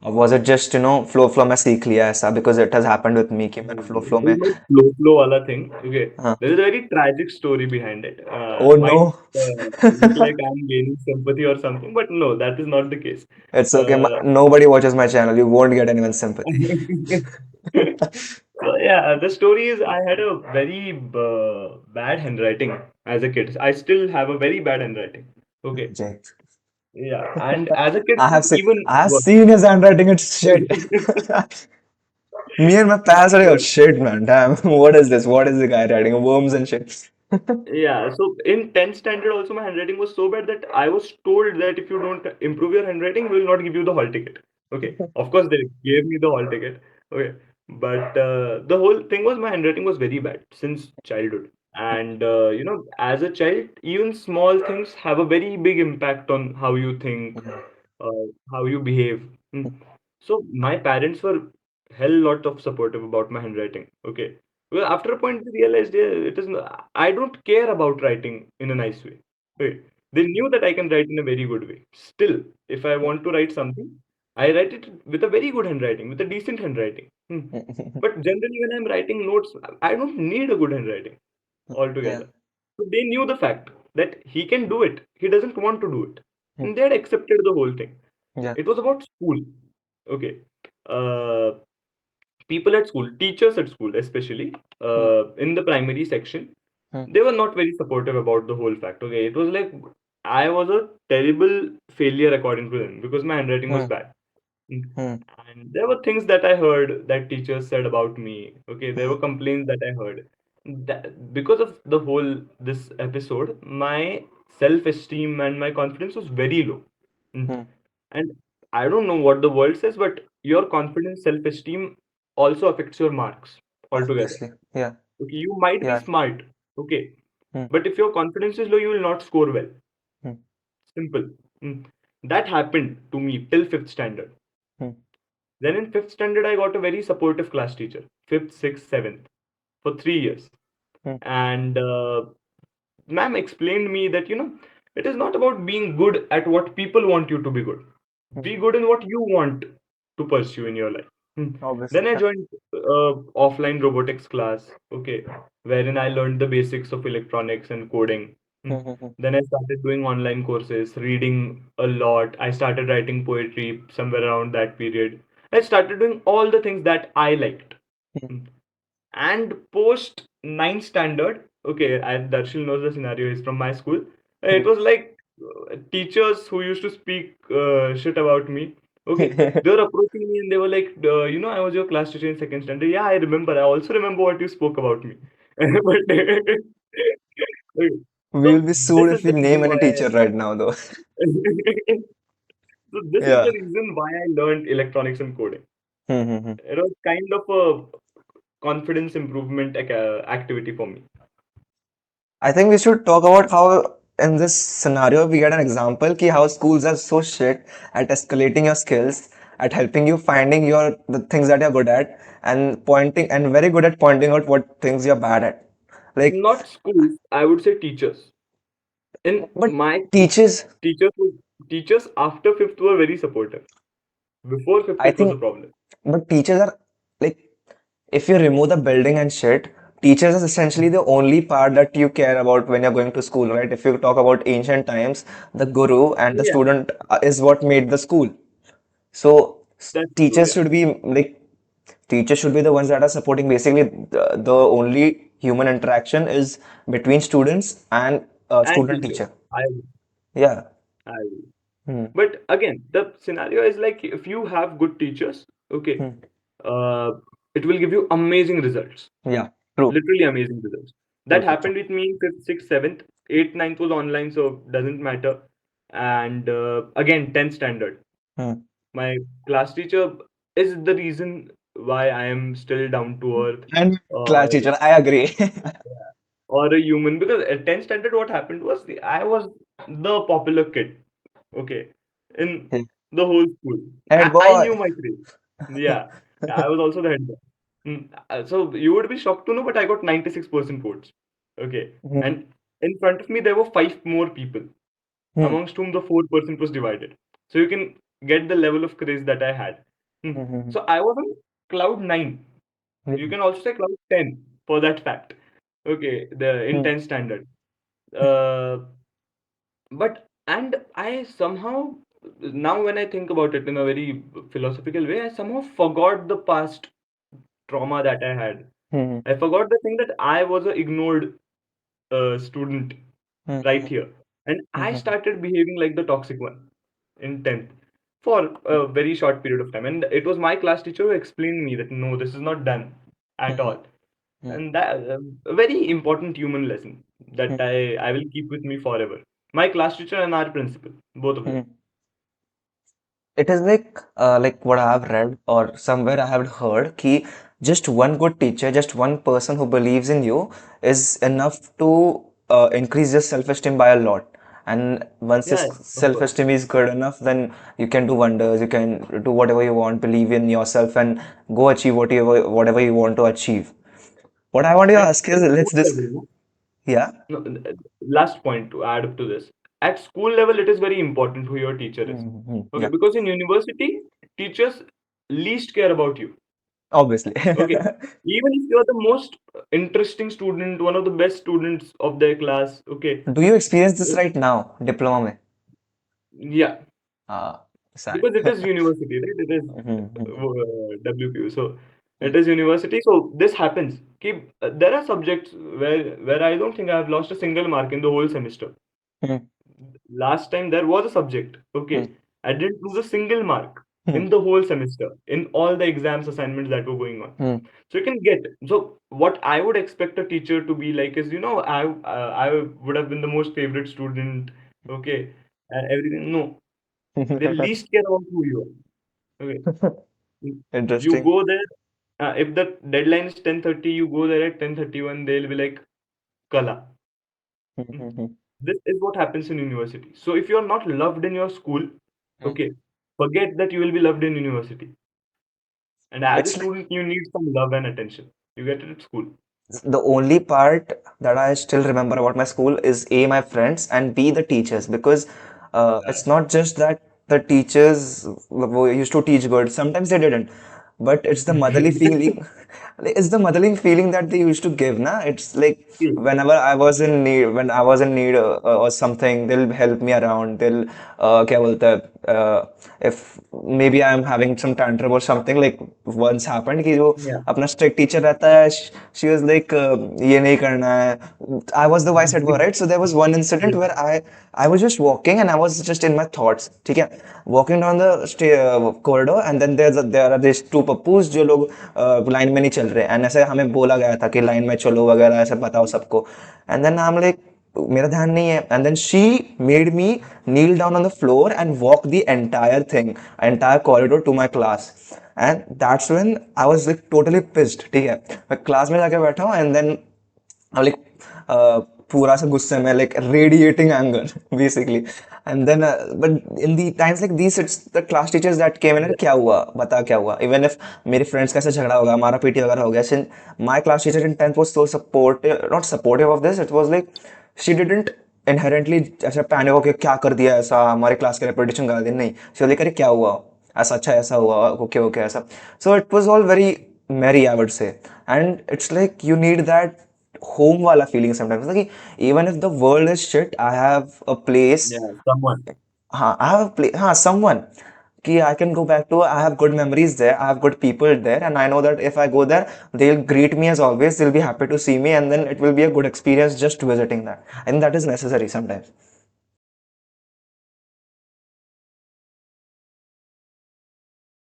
Or was it just, flow में सीख लिया ऐसा? Because it has happened with me कि मैंने flow It में. is not flow wala thing. Okay, हाँ. there is a very tragic story behind it. Oh Might no. look like I'm gaining sympathy or something, but no, that is not the case. It's okay. Uh, Nobody watches my channel. You won't get anyone's sympathy. so yeah, the story is I had a very bad handwriting as a kid. I still have a very bad handwriting. Okay, Jake. yeah, and as a kid, I have seen even I have worse. seen his handwriting. It's shit. Me and my pals are like, shit, man. Damn. What is this? What is the guy writing? Worms and shit. Yeah, so in 10th standard also my handwriting was so bad that I was told that if you don't improve your handwriting, we will not give you the hall ticket. Okay, of course they gave me the hall ticket. Okay, but the whole thing was my handwriting was very bad since childhood. And as a child, even small things have a very big impact on how you think, how you behave. So my parents were hell lot of supportive about my handwriting. Okay. Well, after a point, they realized it is. I don't care about writing in a nice way. Okay. They knew that I can write in a very good way. Still, if I want to write something, I write it with a very good handwriting, with a decent handwriting. But generally, when I'm writing notes, I don't need a good handwriting Yeah. altogether. So they knew the fact that he can do it. He doesn't want to do it. Hmm. And they had accepted the whole thing. Yeah. It was about school. Okay. Uh, People at school, teachers at school, especially Hmm. in the primary section, Hmm. they were not very supportive about the whole fact. Okay. It was like I was a terrible failure according to them because my handwriting was Hmm. bad. Mm. Hmm. And there were things that I heard that teachers said about me. Okay, there Hmm. were complaints that I heard. Because of the whole this episode, my self-esteem and my confidence was very low. Mm. Hmm. And I don't know what the world says, but your confidence, self-esteem also affects your marks altogether. Obviously. Yeah. Okay, you might be Yeah. smart, okay, Hmm. but if your confidence is low, you will not score well. Hmm. Simple. Mm. That happened to me till fifth standard. Hmm. Then in fifth standard, I got a very supportive class teacher, fifth, sixth, seventh, for 3 years. Hmm. And ma'am explained me that, it is not about being good at what people want you to be good. Hmm. Be good in what you want to pursue in your life. Hmm. Obviously. Then I Yeah. joined offline robotics class, okay, wherein I learned the basics of electronics and coding. Hmm. Hmm. Hmm. Hmm. Then I started doing online courses, reading a lot. I started writing poetry somewhere around that period. I started doing all the things that I liked. Hmm. Hmm. And post ninth standard, okay, Darshil knows the scenario is from my school. It was like teachers who used to speak shit about me. Okay, they were approaching me and they were like, I was your class teacher in second standard. Yeah, I remember. I also remember what you spoke about me. But okay, We will so be sued this is if we the reason name any why. teacher right now, though. So this is the Yeah. reason why I learned electronics and coding. Hmm. Hmm. Hmm. It was kind of a confidence improvement activity for me. I think we should talk about how, in this scenario, we get an example ki how schools are so shit at escalating your skills, at helping you finding the things that you're good at, and pointing and very good at pointing out what things you're bad at. Like, Not schools, I would say teachers. In but my teachers, teachers, teachers after fifth were very supportive. Before fifth, I it was a think, problem. but teachers are like, if you remove the building and shit, teachers is essentially the only part that you care about when you're going to school, right? If you talk about ancient times, the guru and the Yeah, student is what made the school. So that's true. teachers Yeah, should be like teachers should be the ones that are supporting. Basically, the only human interaction is between students and and student teachers. teacher. I agree. Yeah. I agree. Hmm. But again, the scenario is like if you have good teachers, okay, Hmm. uh, it will give you amazing results. Yeah. True. Literally amazing results. True. That True. True. happened with me in fifth, sixth, seventh, eighth, ninth was online, so doesn't matter. And again, 10th standard. Hmm. My class teacher is the reason why I am still down to earth, And or class teacher, I agree. or a human. Because at 10th standard, what happened was I was the popular kid. Okay, in the whole school, Head I knew boy. my grade. Yeah, I was also the head boy. So you would be shocked to know, but I got 96% votes. Okay, Hmm. and in front of me there were five more people, Hmm. amongst whom the 4% was divided. So you can get the level of craze that I had. Mhm. So I was on cloud 9. Yeah. You can also say cloud 10 for that fact. Okay, the Mhm. intense standard. Uh, but and I somehow, now when I think about it in a very philosophical way, I somehow forgot the past trauma that I had. Mhm. I forgot the thing that I was a ignored student right Mhm. here, and I Mhm. started behaving like the toxic one in 10th for a very short period of time. And it was my class teacher who explained me that no, this is not done at Mhm. all. And that a very important human lesson that I will keep with me forever. My class teacher and our principal, both of them. Mhm. It is like what I have read or somewhere I have heard कि just one good teacher, just one person who believes in you is enough to increase your self-esteem by a lot. And once this Yeah, of course. self-esteem is good enough, then you can do wonders. You can do whatever you want, believe in yourself, and go achieve whatever you want to achieve. What I want to And ask is, in let's school this, level, yeah. no, last point to add up to this. At school level, it is very important who your teacher is. Mhm. Okay, Yeah, because in university, teachers least care about you. obviously. Okay, even if you are the most interesting student, one of the best students of their class. Okay, Do you experience this uh, right now, diploma में? yeah, Sad. because it is university, right? It is Mhm. WPU, so Mhm. it is university. So this happens. There are subjects where I don't think I have lost a single mark in the whole semester. Mhm. Last time there was a subject, okay, Mhm. I didn't lose a single mark Mhm. in the whole semester in all the exams assignments that were going on. Mhm. So you can get, so what I would expect a teacher to be like is, I would have been the most favorite student, okay, and everything. No, they least care about who you are. Okay, you Interesting. go there. If the deadline is 10:30, you go there at 10:31. They'll be like, "Kala." Mhm. This is what happens in university. So if you're not loved in your school, Mhm. okay, forget that you will be loved in university. And as a It's like student, you need some love and attention. You get it at school. the only part that I still remember about my school is A, my friends, and B, the teachers. Because it's not just that the teachers who used to teach good, sometimes they didn't. But it's the motherly feeling. It's the motherly feeling that they used to give, na? It's like True. whenever I was in need, when I was in need or something, they'll help me around. They'll, क्या बोलते हैं, if maybe I'm having some tantrum or something, like once happened कि जो Yeah. अपना strict teacher रहता है, she was like, ये नहीं करना है. I was the vice advisor, right? So there was one incident Yeah. where I was just walking and I was just in my thoughts, ठीक है? Walking down the corridor and then there are these two पप्पूस जो लोग line में नहीं चल रहे, and ऐसे हमें बोला गया था कि लाइन में चलो वगैरह ऐसे बताओ सबको, and then I'm like मेरा ध्यान नहीं है, and then she made me kneel down on the floor and walk the entire corridor to my class. And that's when I was like totally pissed, ठीक है, मैं क्लास में जाके बैठा हूँ and then I'm like पूरा सा गुस्से में like radiating anger basically. And then but in the times like these it's the class teachers that came in and Yeah. क्या हुआ बता क्या हुआ, even if मेरे friends का ऐसा झगड़ा होगा मारा पीटी वगैरह हो गया, since my class teacher in 10th was so supportive, not supportive of this, it was like she didn't inherently ऐसा पैनिक होके क्या कर दिया ऐसा हमारे क्लास के रेपुटेशन गला दी, नहीं, she was like अरे क्या हुआ ऐसा, अच्छा ऐसा हुआ, ओके ओके ऐसा. So it was all very merry, I would say. And it's like you need that home wala feeling sometimes, like even if the world is shit, I have a place. Yeah. Someone. हाँ, I have a place, हाँ, someone कि I can go back to. I have good memories there, I have good people there, and I know that if I go there, they'll greet me as always, they'll be happy to see me, and then it will be a good experience just visiting that. And that is necessary sometimes.